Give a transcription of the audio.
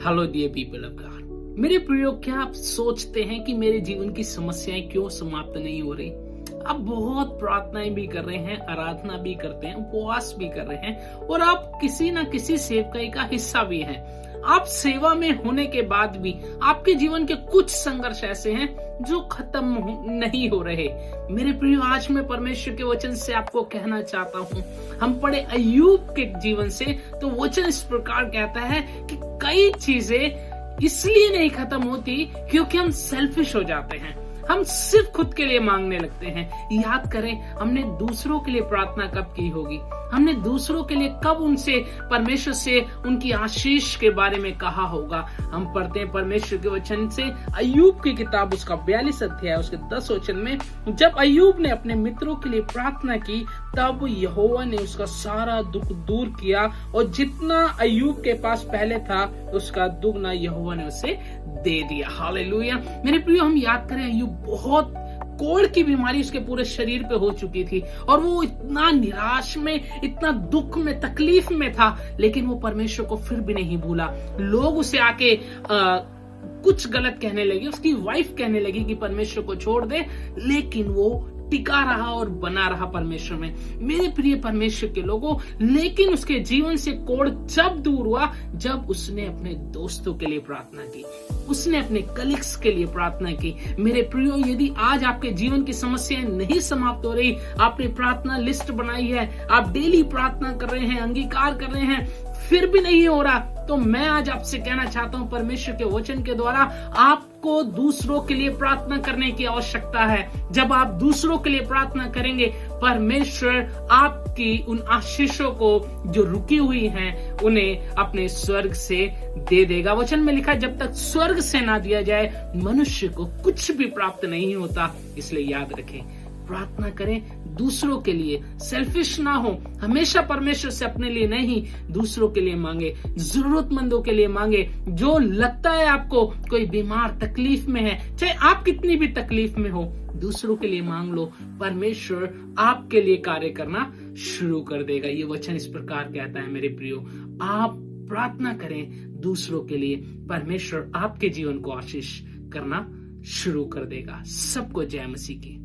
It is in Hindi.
Hello dear people of God. मेरे प्रियो, क्या आप सोचते हैं कि मेरे जीवन की समस्याएं क्यों समाप्त नहीं हो रही? आप बहुत प्रार्थनाएं भी कर रहे हैं, आराधना भी करते हैं, उपवास भी कर रहे हैं और आप किसी ना किसी सेवकाई का हिस्सा भी हैं। आप सेवा में होने के बाद भी आपके जीवन के कुछ संघर्ष ऐसे हैं जो खत्म नहीं हो रहे। मेरे प्रियो, आज मैं परमेश्वर के वचन से आपको कहना चाहता हूँ। हम पढ़े अय्यूब के जीवन से, तो वचन इस प्रकार कहता है कि कई चीजें इसलिए नहीं खत्म होती क्योंकि हम सेल्फिश हो जाते हैं। हम सिर्फ खुद के लिए मांगने लगते हैं। याद करें, हमने दूसरों के लिए प्रार्थना कब की होगी? हमने दूसरों के लिए कब उनसे, परमेश्वर से उनकी आशीष के बारे में कहा होगा? हम पढ़ते हैं परमेश्वर के वचन से अय्यूब की किताब, उसका 42 अध्याय, उसके 10 वचन में, जब अय्यूब ने अपने मित्रों के लिए प्रार्थना की तब यहोवा ने उसका सारा दुख दूर किया और जितना अय्यूब के पास पहले था उसका दुगना यहोवा ने उसे दे दिया। हालेलुया। मेरे प्रियो, हम याद करें, अय्यूब बहुत कोढ़ की बीमारी उसके पूरे शरीर पे हो चुकी थी और वो इतना निराश में, इतना दुख में, तकलीफ में था, लेकिन वो परमेश्वर को फिर भी नहीं भूला। लोग उसे आके कुछ गलत कहने लगे, उसकी वाइफ कहने लगी कि परमेश्वर को छोड़ दे, लेकिन वो टिका रहा और बना रहा परमेश्वर में। मेरे प्रिय परमेश्वर के लोगों, लेकिन उसके जीवन से कोढ़ जब दूर हुआ जब उसने अपने दोस्तों के लिए प्रार्थना की, उसने अपने कलीग्स के लिए प्रार्थना की। मेरे प्रियो, यदि आज आपके जीवन की समस्याएं नहीं समाप्त हो रही, आपने प्रार्थना लिस्ट बनाई है, आप डेली प्रार्थना कर रहे हैं, अंगीकार कर रहे हैं, फिर भी नहीं हो रहा, तो मैं आज आपसे कहना चाहता हूं, परमेश्वर के वचन के द्वारा आपको दूसरों के लिए प्रार्थना करने की आवश्यकता है। जब आप दूसरों के लिए प्रार्थना करेंगे, परमेश्वर आपकी उन आशीषों को जो रुकी हुई हैं उन्हें अपने स्वर्ग से दे देगा। वचन में लिखा है, जब तक स्वर्ग से ना दिया जाए मनुष्य को कुछ भी प्राप्त नहीं होता। इसलिए याद रखें, प्रार्थना करें दूसरों के लिए, सेल्फिश ना हो। हमेशा परमेश्वर से अपने लिए नहीं, दूसरों के लिए मांगे, जरूरतमंदों के लिए मांगे। जो लगता है आपको कोई बीमार, तकलीफ में है, चाहे आप कितनी भी तकलीफ में हो, दूसरों के लिए मांग लो, परमेश्वर आपके लिए कार्य करना शुरू कर देगा। ये वचन इस प्रकार कहता है। मेरे प्रियो, आप प्रार्थना करें दूसरों के लिए, परमेश्वर आपके जीवन को आशीष करना शुरू कर देगा। सबको जय मसीह की।